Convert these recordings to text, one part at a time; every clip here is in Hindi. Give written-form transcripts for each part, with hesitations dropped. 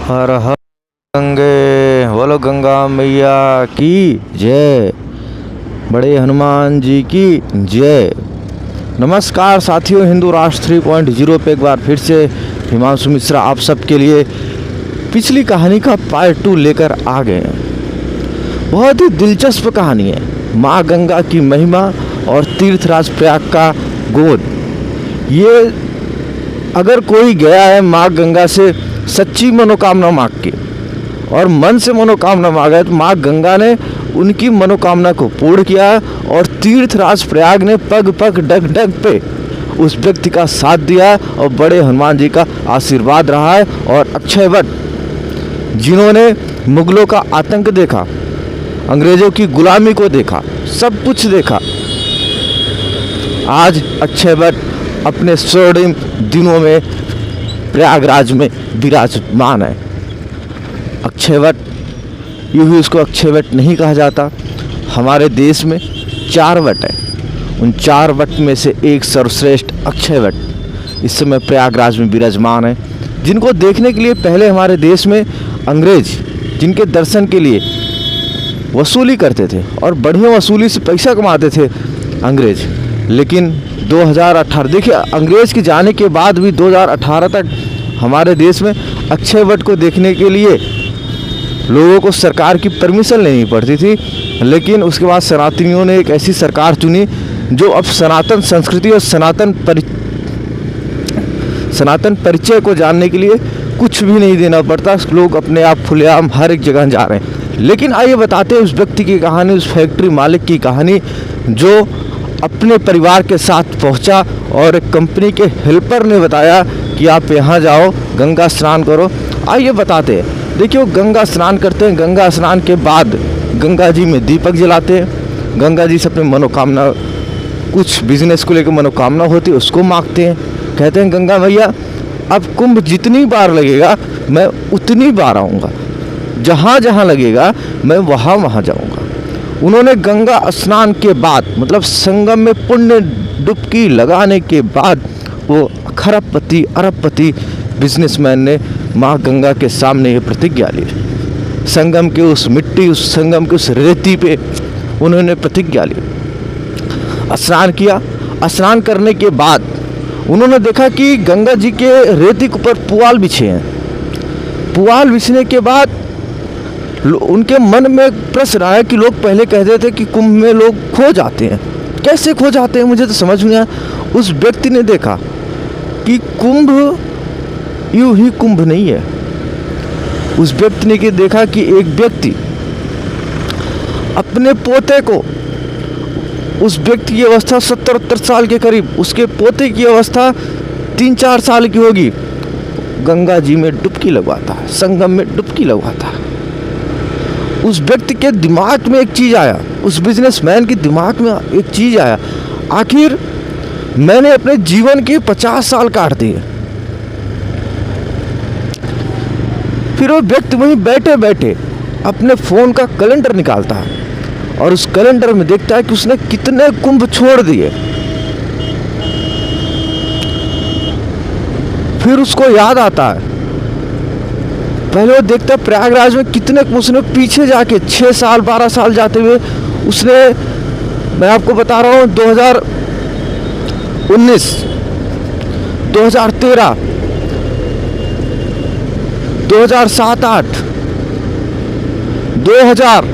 हर हर गंगे, बोलो गंगा मैया की जय, बड़े हनुमान जी की जय। नमस्कार साथियों, हिंदू राष्ट्र 3.0 पे एक बार फिर से हिमांशु मिश्रा आप सबके लिए पिछली कहानी का पार्ट 2 लेकर आ गए हैं। बहुत ही दिलचस्प कहानी है, माँ गंगा की महिमा और तीर्थराज प्रयाग का गोद। ये अगर कोई गया है माँ गंगा से सच्ची मनोकामना मांग के और मन से मनोकामना मांगा है, तो माँ गंगा ने उनकी मनोकामना को पूर्ण किया और तीर्थराज प्रयाग ने पग पग डग डग पे उस व्यक्ति का साथ दिया और बड़े हनुमान जी का आशीर्वाद रहा है। और अक्षयवट, जिन्होंने मुगलों का आतंक देखा, अंग्रेजों की गुलामी को देखा, सब कुछ देखा, आज अक्षयवट अपने स्वर्णिम दिनों में प्रयागराज में विराजमान है। अक्षयवट, यूँ ही उसको अक्षयवट नहीं कहा जाता। हमारे देश में 4 वट हैं, उन 4 वट में से एक सर्वश्रेष्ठ अक्षयवट इस समय प्रयागराज में विराजमान है, जिनको देखने के लिए पहले हमारे देश में अंग्रेज, जिनके दर्शन के लिए वसूली करते थे और बढ़िया वसूली से पैसा कमाते थे अंग्रेज। लेकिन 2018 देखिए, अंग्रेज के जाने के बाद भी 2018 तक हमारे देश में अक्षयवट को देखने के लिए लोगों को सरकार की परमिशन लेनी पड़ती थी। लेकिन उसके बाद सनातनियों ने एक ऐसी सरकार चुनी जो अब सनातन संस्कृति और सनातन परिचय को जानने के लिए कुछ भी नहीं देना पड़ता, लोग अपने आप खुलेआम हर एक जगह जा रहे हैं। लेकिन आइए बताते हैं उस व्यक्ति की कहानी, उस फैक्ट्री मालिक की कहानी जो अपने परिवार के साथ पहुंचा और एक कंपनी के हेल्पर ने बताया कि आप यहाँ जाओ, गंगा स्नान करो। आइए बताते हैं। देखिए, वो गंगा स्नान करते हैं। गंगा स्नान के बाद गंगा जी में दीपक जलाते हैं। गंगा जी से अपनी मनोकामना, कुछ बिजनेस को लेकर मनोकामना होती है, उसको मांगते हैं। कहते हैं गंगा मैया, अब कुंभ जितनी बार लगेगा मैं उतनी बार आऊँगा, जहाँ जहाँ लगेगा मैं वहाँ वहाँ जाऊँगा। उन्होंने गंगा स्नान के बाद, मतलब संगम में पुण्य डुबकी लगाने के बाद, वो खरबपति अरबपति बिजनेसमैन ने माँ गंगा के सामने ये प्रतिज्ञा ली। संगम के उस मिट्टी, उस संगम के उस रेती पे उन्होंने प्रतिज्ञा ली। स्नान किया। स्नान करने के बाद उन्होंने देखा कि गंगा जी के रेती के ऊपर पुआल बिछे हैं। पुआल बिछने के बाद उनके मन में प्रश्न आया कि लोग पहले कहते थे कि कुंभ में लोग खो जाते हैं, कैसे खो जाते हैं, मुझे तो समझ नहीं आया। उस व्यक्ति ने देखा कि कुंभ यूं ही कुंभ नहीं है। उस व्यक्ति ने देखा कि एक व्यक्ति अपने पोते को, उस व्यक्ति की अवस्था 70-80 साल के करीब, उसके पोते की अवस्था 3-4 साल की होगी, गंगा जी में डुबकी लगवाता है, संगम में डुबकी लगवाता है। उस व्यक्ति के दिमाग में एक चीज़ आया, उस बिजनेसमैन के दिमाग में एक चीज़ आया, आखिर मैंने अपने जीवन के 50 साल काट दिए। फिर वो व्यक्ति वहीं बैठे बैठे अपने फ़ोन का कैलेंडर निकालता है और उस कैलेंडर में देखता है कि उसने कितने कुंभ छोड़ दिए। फिर उसको याद आता है, पहले वो देखता है प्रयागराज में कितने, उसने पीछे जाके 6 साल 12 साल जाते हुए उसने, मैं आपको बता रहा हूँ, 2019, 2013, 2007-8, 2000,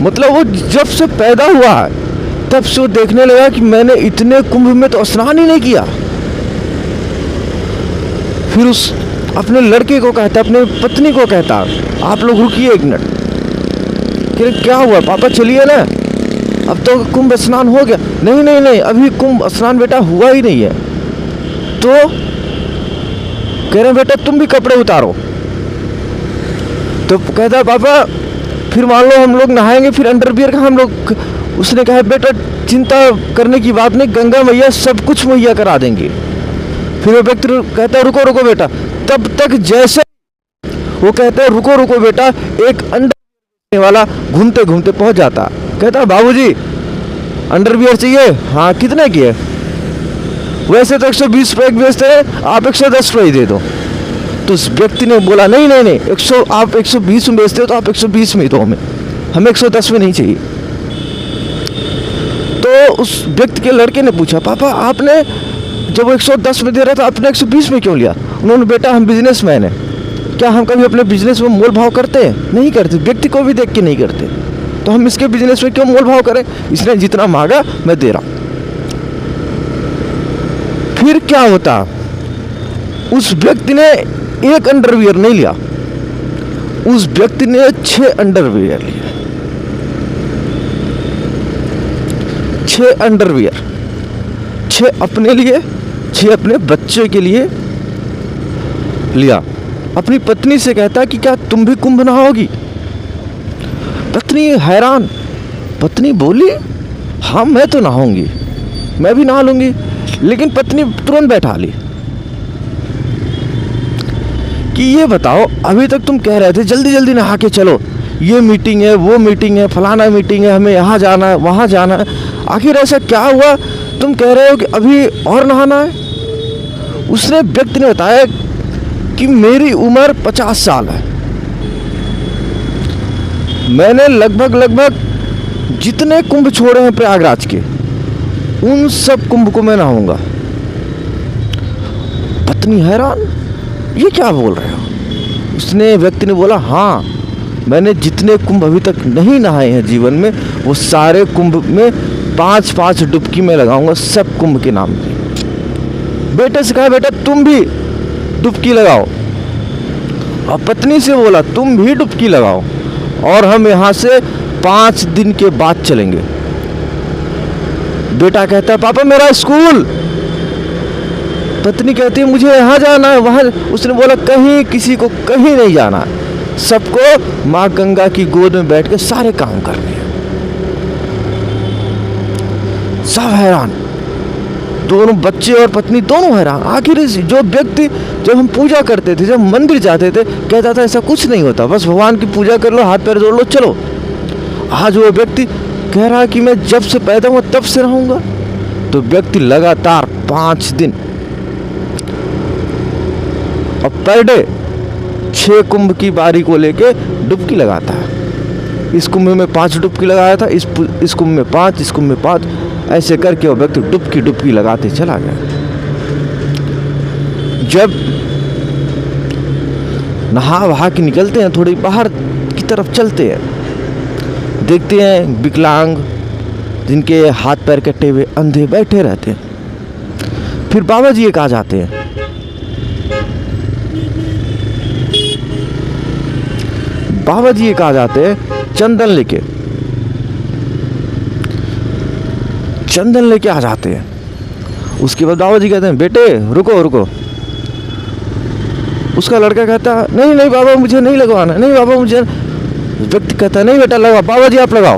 मतलब वो जब से पैदा हुआ है तब से वो देखने लगा कि मैंने इतने कुंभ में तो स्नान ही नहीं किया। फिर उस अपने लड़के को कहता, अपने पत्नी को कहता, आप लोग रुकिए 1 मिनट। क्या हुआ पापा, चलिए ना, अब तो कुंभ स्नान हो गया। नहीं नहीं नहीं, अभी कुंभ स्नान बेटा हुआ ही नहीं है। तो कह रहे बेटा तुम भी कपड़े उतारो। तो कहता पापा फिर मान लो हम लोग नहाएंगे, फिर अंडरवियर का हम लोग। उसने कहा बेटा चिंता करने की बात नहीं, गंगा मैया सब कुछ मुहैया करा देंगे। फिर वो व्यक्ति कहता रुको रुको बेटा, तब तक जैसे वो कहते हैं रुको रुको बेटा, एक अंडरवियर वाला घूमते घूमते पहुंच जाता। कहता बाबूजी अंडरवियर चाहिए? हाँ, कितने की है? वैसे तो 120 रुपये बेचते हैं, आप 110 रुपये ही दे दो। तो उस व्यक्ति ने बोला नहीं नहीं नहीं, 100 आप 120 में बेचते हो तो आप 120 में ही दो, हमें 110 में नहीं चाहिए। तो उस व्यक्ति के लड़के ने पूछा, पापा आपने जब वो 110 में दे रहा था आपने 120 में क्यों लिया? उन्होंने, बेटा हम बिजनेसमैन हैं, क्या हम कभी अपने बिजनेस में मोल भाव करते हैं? नहीं करते, व्यक्ति को भी देख के नहीं करते, तो हम इसके बिजनेस में क्यों मोल भाव करें? इसने जितना मांगा मैं दे रहा हूं। फिर क्या होता, उस व्यक्ति ने एक अंडरवियर नहीं लिया, उस व्यक्ति ने 6 अंडरवियर लिए, 6 अंडरवियर, 6 अपने लिए, 6 अपने बच्चे के लिए लिया। अपनी पत्नी से कहता कि क्या तुम भी कुंभ नहाओगी? पत्नी हैरान, पत्नी बोली हाँ मैं तो नहाऊंगी, मैं भी नहा लूंगी। लेकिन पत्नी तुरंत बैठा ली कि ये बताओ, अभी तक तुम कह रहे थे जल्दी जल्दी नहा के चलो, ये मीटिंग है, वो मीटिंग है, फलाना मीटिंग है, हमें यहाँ जाना है, वहाँ जाना है, आखिर ऐसा क्या हुआ तुम कह रहे हो कि अभी और नहाना है? उसने व्यक्ति ने बताया कि मेरी उम्र 50 साल है, मैंने लगभग जितने कुंभ छोड़े हैं प्रयागराज के, उन सब कुंभ को मैं नहाऊंगा। पत्नी हैरान, ये क्या बोल रहे हो? उसने व्यक्ति ने बोला हाँ, मैंने जितने कुंभ अभी तक नहीं नहाए हैं जीवन में, वो सारे कुंभ में 5-5 डुबकी में लगाऊंगा, सब कुंभ के नाम पे। बेटे से कहा बेटा तुम भी डुबकी लगाओ, और पत्नी से बोला तुम भी डुबकी लगाओ, और हम यहाँ से 5 दिन के बाद चलेंगे। बेटा कहता है पापा मेरा स्कूल। पत्नी कहती है मुझे यहाँ जाना है, वहाँ। उसने बोला कहीं किसी को कहीं नहीं जाना, सबको माँ गंगा की गोद में बैठ के सारे काम करने हैं। सब हैरान, दोनों बच्चे और पत्नी दोनों हैरान। आखिर जो व्यक्ति, जब हम पूजा करते थे, जब मंदिर जाते थे, कहता था ऐसा कुछ नहीं होता, बस भगवान की पूजा कर लो, हाथ पैर जोड़ लो, चलो। आज वो व्यक्ति कह रहा है कि मैं जब से पैदा हुआ तब से रहूंगा। तो व्यक्ति लगातार 5 दिन और पर डे 6 कुंभ की बारी को लेके डुबकी लगाता है। इस कुंभ में 5 डुबकी लगाया था, इस कुंभ में 5, इस कुंभ में 5, ऐसे करके वो व्यक्ति डुबकी लगाते चला गया। जब नहा वहा के निकलते हैं, थोड़ी बाहर की तरफ चलते हैं, देखते हैं विकलांग जिनके हाथ पैर कटे हुए अंधे बैठे रहते हैं। फिर बाबा जी एक आ जाते हैं, बाबा जी एक आ जाते हैं चंदन लेके आ जाते हैं। उसके बाद बाबा जी कहते हैं बेटे रुको रुको। उसका लड़का कहता नहीं नहीं बाबा मुझे नहीं लगवाना, नहीं बाबा मुझे। व्यक्ति कहता नहीं बेटा लगा, बाबा जी आप लगाओ।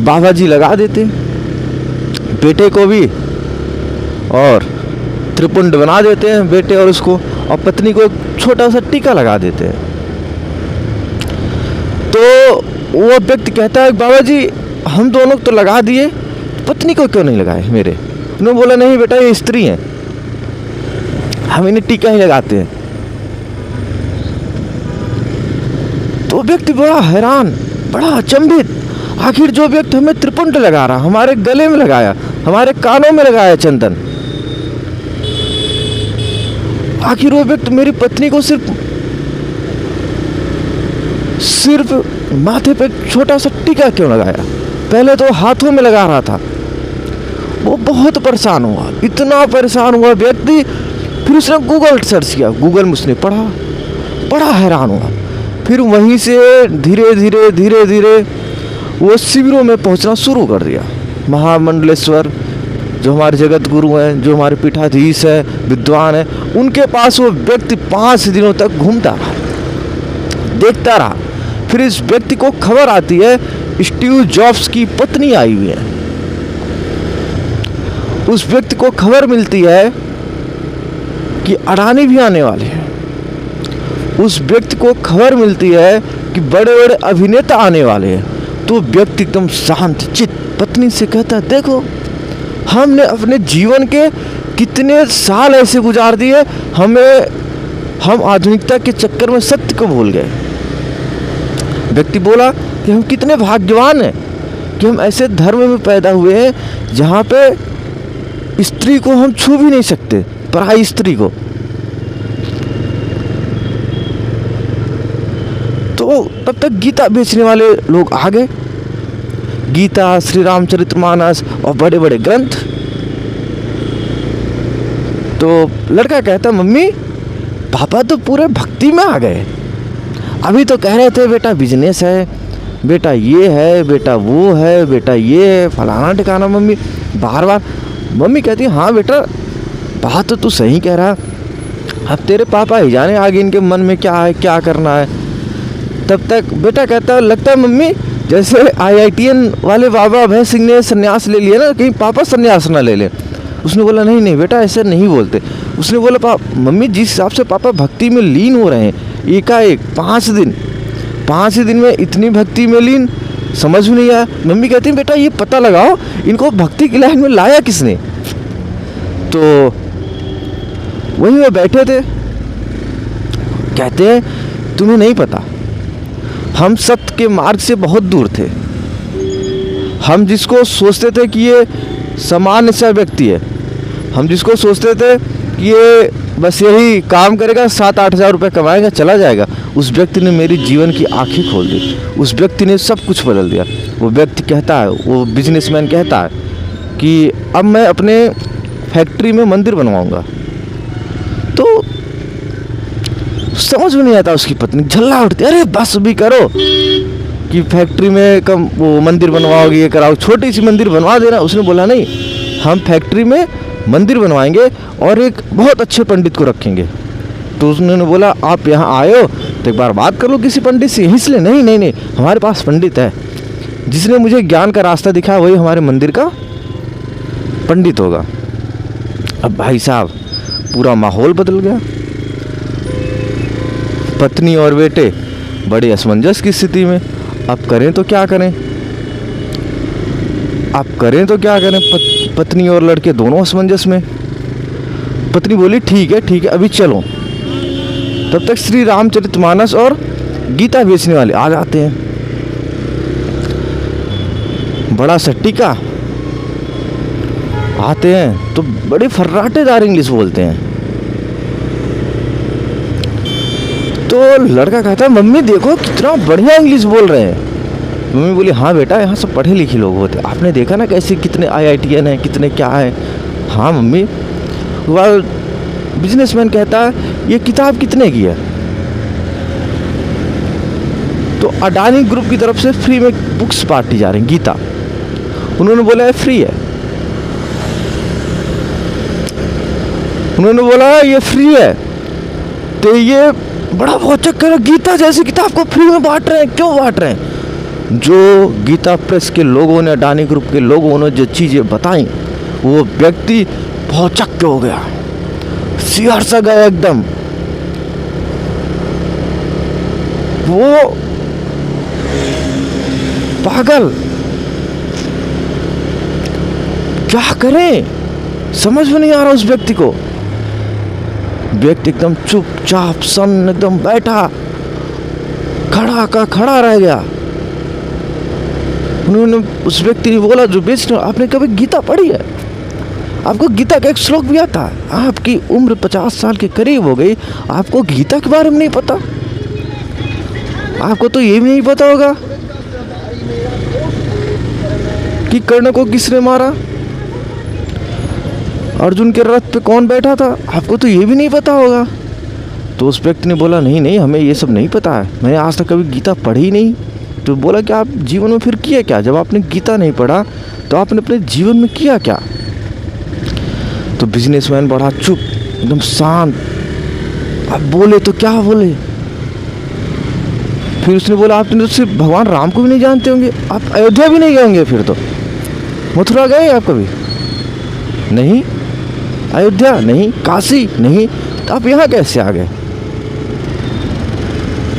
बाबा जी लगा देते बेटे को भी, और त्रिपुंड बना देते हैं बेटे और उसको, और पत्नी को एक छोटा सा टीका लगा देते हैं। तो वो व्यक्ति कहता है बाबा जी हम दोनों तो लगा दिए, पत्नी को क्यों नहीं लगाए मेरे? उन्होंने बोला नहीं बेटा ये स्त्री हैं, हम इन्हें टीका ही लगाते हैं। तो व्यक्ति बड़ा हैरान, बड़ा अचंभित, आखिर जो व्यक्ति हमें त्रिपुंड लगा रहा, हमारे गले में लगाया, हमारे कानों में लगाया चंदन, आखिर वो व्यक्ति मेरी पत्नी को सिर्फ माथे पे छोटा सा टीका क्यों लगाया? पहले तो हाथों में लगा रहा था। वो बहुत परेशान हुआ, इतना परेशान हुआ व्यक्ति। फिर उसने गूगल सर्च किया, गूगल में उसने पढ़ा, बड़ा हैरान हुआ। फिर वहीं से धीरे धीरे वो शिविरों में पहुंचना शुरू कर दिया। महामंडलेश्वर जो हमारे जगत गुरु हैं, जो हमारे पीठाधीश हैं, विद्वान हैं, उनके पास वो व्यक्ति 5 दिनों तक घूमता रहा, देखता रहा। फिर इस व्यक्ति को खबर आती है स्टीव जॉब्स की पत्नी आई हुई है। उस व्यक्ति को खबर मिलती है कि अडानी भी आने वाले हैं। उस व्यक्ति को खबर मिलती है कि बड़े बड़े अभिनेता आने वाले हैं। तो व्यक्ति एकदम शांत चित्त पत्नी से कहता है देखो हमने अपने जीवन के कितने साल ऐसे गुजार दिए, हम आधुनिकता के चक्कर में सत्य को भूल गए। व्यक्ति बोला कि हम कितने भाग्यवान हैं कि हम ऐसे धर्म में पैदा हुए हैं जहाँ पे स्त्री को हम छू भी नहीं सकते, पराई स्त्री को। तो तब तक गीता बेचने वाले लोग आ गए, गीता, श्री रामचरितमानस और बड़े बड़े ग्रंथ। तो लड़का कहता, मम्मी पापा तो पूरे भक्ति में आ गए, अभी तो कह रहे थे बेटा बिजनेस है, बेटा ये है, बेटा वो है, बेटा ये है, फलाना ठिकाना। मम्मी बार बार मम्मी कहती, हाँ बेटा बात तो तू सही कह रहा, अब तेरे पापा ही जाने आगे इनके मन में क्या है, क्या करना है। तब तक बेटा कहता, लगता है मम्मी जैसे IITN वाले बाबा अभय सिंह ने संन्यास ले लिया ना, कहीं पापा संन्यास ना ले लें। उसने बोला नहीं नहीं बेटा ऐसे नहीं बोलते। उसने बोला मम्मी जिस हिसाब से पापा भक्ति में लीन हो रहे हैं एकाएक 5 दिन में इतनी भक्ति में लीन, समझ में नहीं आया। मम्मी कहती है बेटा ये पता लगाओ इनको भक्ति की लाइन में लाया किसने। तो वहीं वो बैठे थे, कहते हैं तुम्हें नहीं पता, हम सत्य के मार्ग से बहुत दूर थे। हम जिसको सोचते थे कि ये सामान्य सा व्यक्ति है, हम जिसको सोचते थे कि ये बस यही काम करेगा, 7-8 हज़ार रुपये कमाएगा चला जाएगा, उस व्यक्ति ने मेरी जीवन की आंखें खोल दी। उस व्यक्ति ने सब कुछ बदल दिया। वो व्यक्ति कहता है, वो बिजनेसमैन कहता है कि अब मैं अपने फैक्ट्री में मंदिर बनवाऊंगा। तो समझ में नहीं आता, उसकी पत्नी झल्ला उठती, अरे बस भी करो कि फैक्ट्री में कम वो मंदिर बनवाओगे, ये कराओ, छोटी सी मंदिर बनवा देना। उसने बोला नहीं, हम फैक्ट्री में मंदिर बनवाएंगे और एक बहुत अच्छे पंडित को रखेंगे। तो उसने बोला आप यहाँ आए हो तो एक बार बात कर लो किसी पंडित से। इसलिए नहीं, हमारे पास पंडित है, जिसने मुझे ज्ञान का रास्ता दिखाया वही हमारे मंदिर का पंडित होगा। अब भाई साहब पूरा माहौल बदल गया। पत्नी और बेटे बड़े असमंजस की स्थिति में, अब करें तो क्या करें, पत्नी और लड़के दोनों असमंजस में। पत्नी बोली ठीक है अभी चलो। तब तक श्री रामचरितमानस और गीता बेचने वाले आ जाते हैं, बड़ा सट्टिका आते हैं तो बड़े फर्राटेदार इंग्लिश बोलते हैं। तो लड़का कहता है मम्मी देखो कितना बढ़िया इंग्लिश बोल रहे हैं। मम्मी बोली हाँ बेटा यहाँ सब पढ़े लिखे लोग होते, आपने देखा ना कैसे कितने IITN हैं, कितने क्या है। हाँ मम्मी। वह बिजनेसमैन कहता है ये किताब कितने की है। तो अडानी ग्रुप की तरफ से फ्री में बुक्स बांटी जा रही गीता। उन्होंने बोला है फ्री है, उन्होंने बोला ये फ्री है। तो ये बड़ा बहुत चक्कर, गीता जैसी किताब को फ्री में बांट रहे हैं, क्यों बांट रहे हैं। जो गीता प्रेस के लोगों ने, अडानी ग्रुप के लोगों ने जो चीज़ें बताई, वो व्यक्ति बहुत चक्के हो गया, सिहर सा गया एकदम। वो पागल, क्या करें समझ में नहीं आ रहा उस व्यक्ति को। व्यक्ति एकदम चुपचाप सन एकदम बैठा, खड़ा का खड़ा रह गया। उन्होंने उस व्यक्ति ने बोला जो बेचने, आपने कभी गीता पढ़ी है? आपको गीता का एक श्लोक भी आता है? आपकी उम्र 50 साल के करीब हो गई, आपको गीता के बारे में नहीं पता? आपको तो ये भी नहीं पता होगा कि कर्ण को किसने मारा, अर्जुन के रथ पे कौन बैठा था, आपको तो ये भी नहीं पता होगा। तो उस व्यक्ति ने बोला नहीं हमें ये सब नहीं पता है, मैंने आज तक कभी गीता पढ़ी नहीं। तो बोला कि आप जीवन में फिर किया क्या, जब आपने गीता नहीं पढ़ा तो आपने अपने जीवन में किया क्या। तो बिजनेसमैन बड़ा चुप एकदम शांत, आप बोले तो क्या बोले। फिर उसने बोला आपने तो सिर्फ भगवान राम को भी नहीं जानते होंगे, आप अयोध्या भी नहीं गए होंगे, फिर तो मथुरा गए आप कभी नहीं, अयोध्या नहीं, काशी नहीं, तो आप यहाँ कैसे आ गए।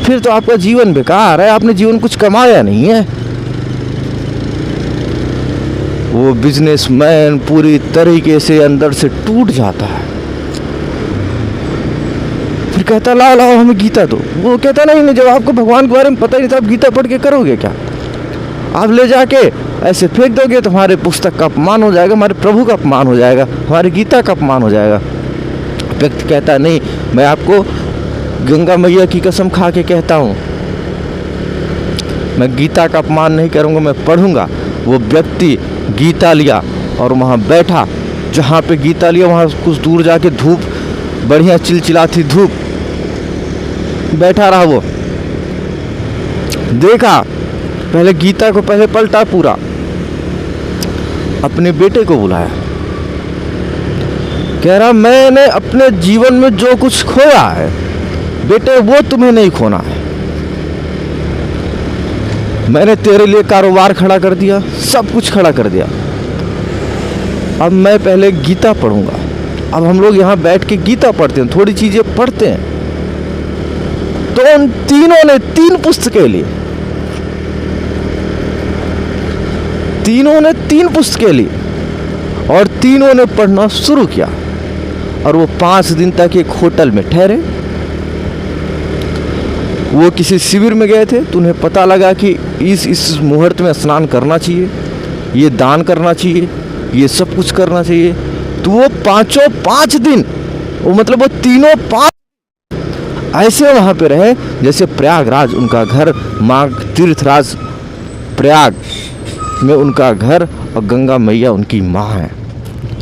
फिर तो आपका जीवन बेकार है, आपने जीवन कुछ कमाया नहीं है। वो बिजनेसमैन पूरी तरीके से अंदर से टूट जाता है। फिर कहता लाओ लाओ हमें गीता दो। वो कहता नहीं, जब आपको भगवान के बारे में पता ही नहीं था, आप गीता पढ़ के करोगे क्या? आप ले जाके ऐसे फेंक दोगे तो हमारे पुस्तक का अपमान हो जाएगा, हमारे प्रभु का अपमान हो जाएगा, हमारी गीता का अपमान हो जाएगा। व्यक्ति कहता नहीं, मैं आपको गंगा मैया की कसम खा के कहता हूँ, मैं गीता का अपमान नहीं करूँगा, मैं पढ़ूँगा। वो व्यक्ति गीता लिया और वहाँ बैठा, जहाँ पे गीता लिया वहाँ कुछ दूर जाके धूप, बढ़िया चिलचिलाती धूप, बैठा रहा। वो देखा, पहले गीता को पहले पलटा पूरा, अपने बेटे को बुलाया, कह रहा मैंने अपने जीवन में जो कुछ खोया है बेटे वो तुम्हें नहीं खोना है। मैंने तेरे लिए कारोबार खड़ा कर दिया, सब कुछ खड़ा कर दिया। अब मैं पहले गीता पढ़ूंगा। अब हम लोग यहाँ बैठ के गीता पढ़ते हैं, थोड़ी चीजें पढ़ते हैं। तो उन तीनों ने 3 पुस्तकें ली, तीनों ने 3 पुस्तकें ली और तीनों ने पढ़ना शुरू किया। और वो 5 दिन तक एक होटल में ठहरे। वो किसी शिविर में गए थे तो उन्हें पता लगा कि इस मुहूर्त में स्नान करना चाहिए, ये दान करना चाहिए, ये सब कुछ करना चाहिए। तो वो 5 दिन, वो मतलब वो तीनों 5 ऐसे वहाँ पे रहे जैसे प्रयागराज उनका घर, माँ तीर्थराज प्रयाग में उनका घर और गंगा मैया उनकी माँ है।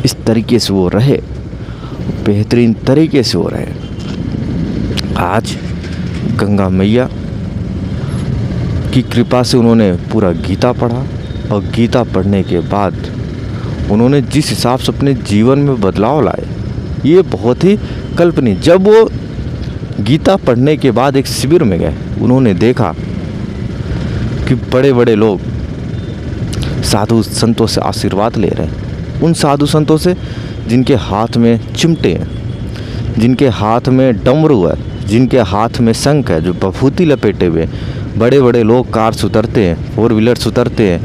इस तरीके से वो रहे, बेहतरीन तरीके से वो रहे। आज गंगा मैया की कृपा से उन्होंने पूरा गीता पढ़ा और गीता पढ़ने के बाद उन्होंने जिस हिसाब से अपने जीवन में बदलाव लाए, ये बहुत ही कल्पनीय। जब वो गीता पढ़ने के बाद एक शिविर में गए, उन्होंने देखा कि बड़े बड़े लोग साधु संतों से आशीर्वाद ले रहे हैं। उन साधु संतों से जिनके हाथ में चिमटे हैं, जिनके हाथ में डमरू है, जिनके हाथ में शंख है, जो बभूति लपेटे हुए। बड़े बड़े लोग कार से उतरते हैं, 4 व्हीलर से उतरते हैं,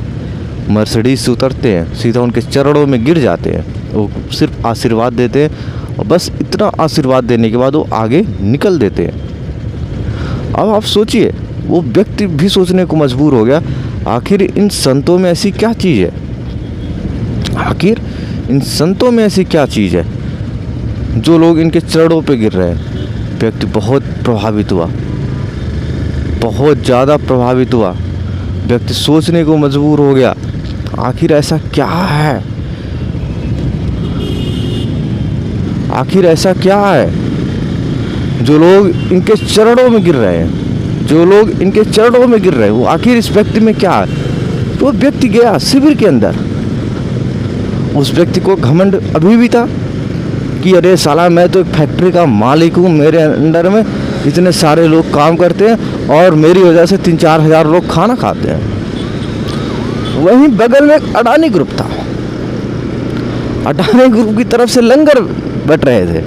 मर्सिडीज से उतरते हैं, सीधा उनके चरणों में गिर जाते हैं। वो सिर्फ आशीर्वाद देते हैं और बस इतना आशीर्वाद देने के बाद वो आगे निकल देते हैं। अब आप सोचिए, वो व्यक्ति भी सोचने को मजबूर हो गया, आखिर इन संतों में ऐसी क्या चीज़ है, आखिर इन संतों में ऐसी क्या चीज़ है जो लोग इनके चरणों पे गिर रहे हैं। व्यक्ति बहुत प्रभावित हुआ, बहुत ज़्यादा प्रभावित हुआ। व्यक्ति सोचने को मजबूर हो गया, आखिर ऐसा क्या है, आखिर ऐसा क्या है जो लोग इनके चरणों में गिर रहे हैं, जो लोग इनके चरणों में गिर रहे हैं। वो आखिर इस व्यक्ति में क्या है। तो व्यक्ति गया शिविर के अंदर। उस व्यक्ति को घमंड अभी भी था कि अरे साला, मैं तो एक फैक्ट्री का मालिक हूँ, मेरे अंडर में इतने सारे लोग काम करते हैं और मेरी वजह से 3-4 हज़ार लोग खाना खाते हैं। वहीं बगल में एक अडानी ग्रुप था। अडानी ग्रुप की तरफ से लंगर बट रहे थे,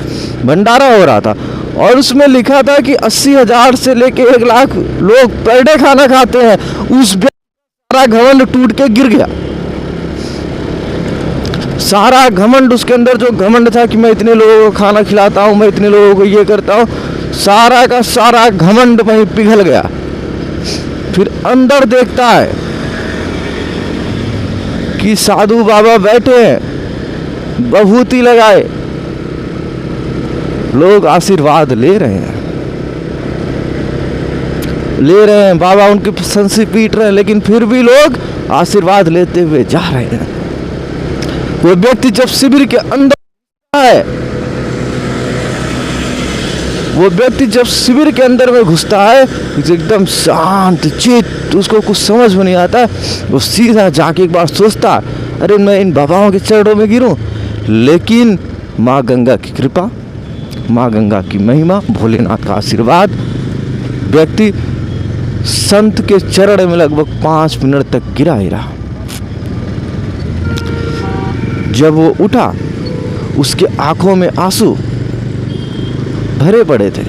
भंडारा हो रहा था और उसमें लिखा था कि 80,000 से लेके 1 लाख लोग पर डे खाना खाते हैं। उस सारा घमंड टूट के गिर गया। सारा घमंड, उसके अंदर जो घमंड था कि मैं इतने लोगों को खाना खिलाता हूँ, मैं इतने लोगों को ये करता हूँ, सारा का सारा घमंड वहीं पिघल गया। फिर अंदर देखता है कि साधु बाबा बैठे हैं, बभूति लगाए, लोग आशीर्वाद ले रहे हैं, बाबा उनकी संसी पीट रहे हैं, लेकिन फिर भी लोग आशीर्वाद लेते हुए जा रहे हैं। वो व्यक्ति जब शिविर के अंदर है, वो व्यक्ति जब शिविर के अंदर में घुसता है, एकदम शांत चित्त, उसको कुछ समझ में नहीं आता। वो सीधा जाके एक बार सोचता, अरे मैं इन बाबाओं के चरणों में गिरूं, लेकिन माँ गंगा की कृपा, माँ गंगा की महिमा, भोलेनाथ का आशीर्वाद। व्यक्ति संत के चरण में लगभग 5 मिनट तक गिरा ही रहा। जब वो उठा, उसके आंखों में आंसू भरे पड़े थे,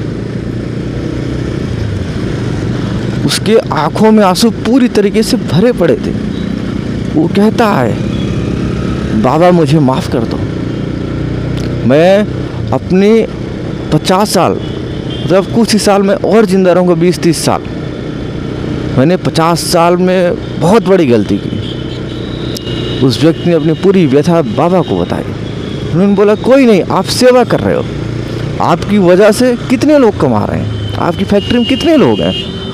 उसके आंखों में आंसू पूरी तरीके से भरे पड़े थे। वो कहता है बाबा मुझे माफ़ कर दो, मैं अपने 50 साल, मतलब कुछ ही साल में और ज़िंदा रहूँगा, 20-30 साल, मैंने 50 साल में बहुत बड़ी गलती की। उस व्यक्ति ने अपनी पूरी व्यथा बाबा को बताई। उन्होंने बोला कोई नहीं, आप सेवा कर रहे हो, आपकी वजह से कितने लोग कमा रहे हैं, आपकी फैक्ट्री में कितने लोग हैं।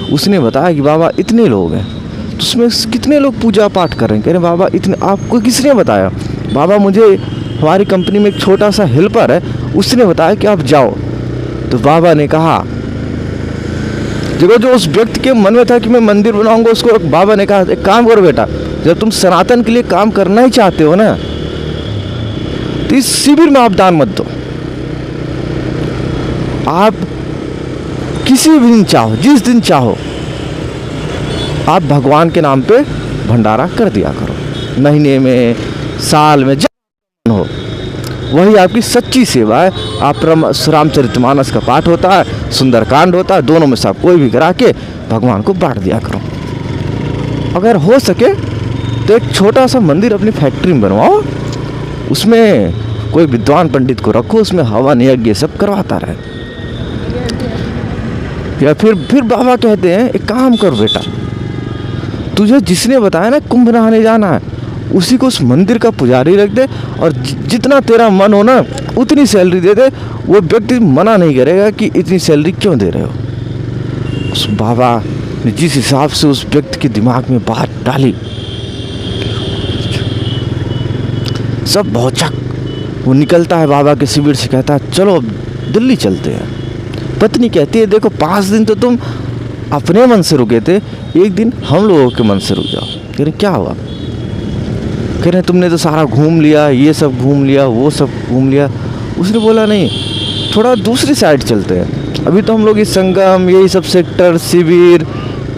उसने बताया कि बाबा इतने लोग हैं, तो उसमें कितने लोग पूजा पाठ कर रहे हैं। कह रहे बाबा इतने, आपको किसने बताया? बाबा मुझे हमारी कंपनी में एक छोटा सा हेल्पर है, उसने बताया कि आप जाओ। तो बाबा ने कहा, देखो जो उस व्यक्ति के मन में था कि मैं मंदिर बनाऊंगा, उसको बाबा ने कहा एक काम करो बेटा, जब तुम सनातन के लिए काम करना ही चाहते हो ना, तो इस शिविर में आप दान मत दो, आप किसी भी दिन चाहो, जिस दिन चाहो, आप भगवान के नाम पे भंडारा कर दिया करो, महीने में, साल में, जब हो, वही आपकी सच्ची सेवा है। आप रामचरितमानस का पाठ होता है, सुंदरकांड होता है, दोनों में से आप कोई भी करा के भगवान को बांट दिया करो। अगर हो सके तो एक छोटा सा मंदिर अपनी फैक्ट्री में बनवाओ, उसमें कोई विद्वान पंडित को रखो, उसमें हवन यज्ञ सब करवाता रहे। या फिर बाबा कहते हैं एक काम कर बेटा, तुझे जिसने बताया ना कुंभ नहाने जाना है, उसी को उस मंदिर का पुजारी रख दे, और जितना तेरा मन हो ना उतनी सैलरी दे दे। वो व्यक्ति मना नहीं करेगा कि इतनी सैलरी क्यों दे रहे हो। उस बाबा ने जिस हिसाब से उस व्यक्ति के दिमाग में बात डाली, सब भौचक, वो निकलता है बाबा के शिविर से, कहता है चलो अब दिल्ली चलते हैं। पत्नी कहती है देखो 5 दिन तो तुम अपने मन से रुके थे, एक दिन हम लोगों के मन से रुक जाओ। कह रहे क्या हुआ? कह रहे तुमने तो सारा घूम लिया, ये सब घूम लिया, वो सब घूम लिया। उसने बोला नहीं, थोड़ा दूसरी साइड चलते हैं, अभी तो हम लोग इस संगम, यही सब सेक्टर, शिविर,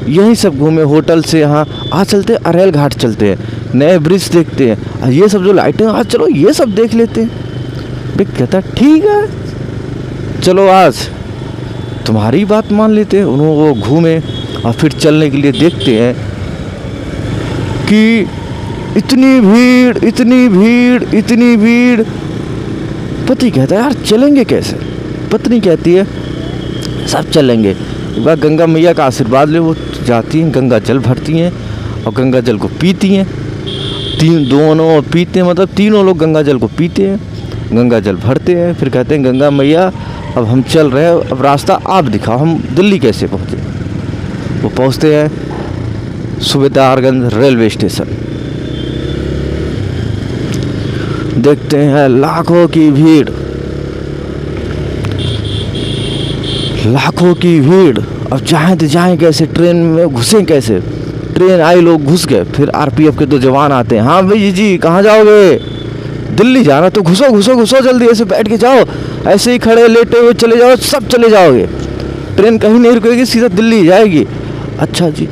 यही सब घूमे, होटल से यहाँ आज चलते हैं, अरेल घाट चलते हैं, नए ब्रिज देखते हैं, ये सब जो लाइटें, आज चलो ये सब देख लेते हैं। भाई कहता ठीक है चलो आज तुम्हारी बात मान लेते हैं। उन्होंने वो घूमे और फिर चलने के लिए देखते हैं कि इतनी भीड़, इतनी भीड़, इतनी भीड़। पति कहता है यार चलेंगे कैसे? पत्नी कहती है सब चलेंगे, एक बार गंगा मैया का आशीर्वाद ले। वो जाती हैं, गंगा जल भरती हैं और गंगा जल को पीती हैं। दोनों पीते हैं, मतलब तीनों लोग गंगा जल को पीते हैं, गंगा जल भरते हैं। फिर कहते हैं गंगा मैया अब हम चल रहे हैं, अब रास्ता आप दिखाओ, हम दिल्ली कैसे पहुँचे। वो पहुँचते हैं सूबेदारगंज रेलवे स्टेशन, देखते हैं लाखों की भीड़, लाखों की भीड़। अब जाएं तो जाएं कैसे, ट्रेन में घुसें कैसे? ट्रेन आई, लोग घुस गए। फिर आरपीएफ के 2 जवान आते हैं, हाँ भाई जी कहाँ जाओगे? दिल्ली जाना, तो घुसो घुसो घुसो जल्दी, ऐसे बैठ के जाओ, ऐसे ही खड़े लेटे हुए चले जाओ, सब चले जाओगे, ट्रेन कहीं नहीं रुकेगी, सीधा दिल्ली जाएगी। अच्छा जी।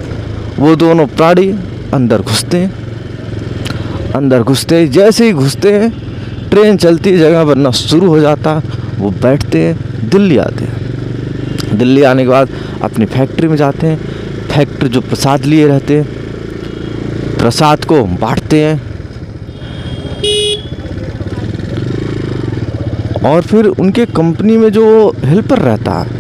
वो दोनों प्राणी अंदर घुसते हैं, अंदर घुसते जैसे ही घुसते हैं, ट्रेन चलती जगह बनना शुरू हो जाता, वो बैठते हैं, दिल्ली आते हैं। दिल्ली आने के बाद अपनी फैक्ट्री में जाते हैं, फैक्ट्री जो प्रसाद लिए रहते हैं, प्रसाद को बांटते हैं, और फिर उनके कंपनी में जो हेल्पर रहता है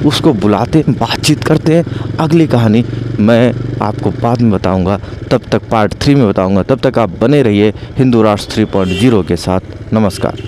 उसको बुलाते हैं, बातचीत करते हैं। अगली कहानी मैं आपको बाद में बताऊंगा, तब तक पार्ट 3 में बताऊंगा। तब तक आप बने रहिए हिंदू राष्ट्र 3.0 के साथ। नमस्कार।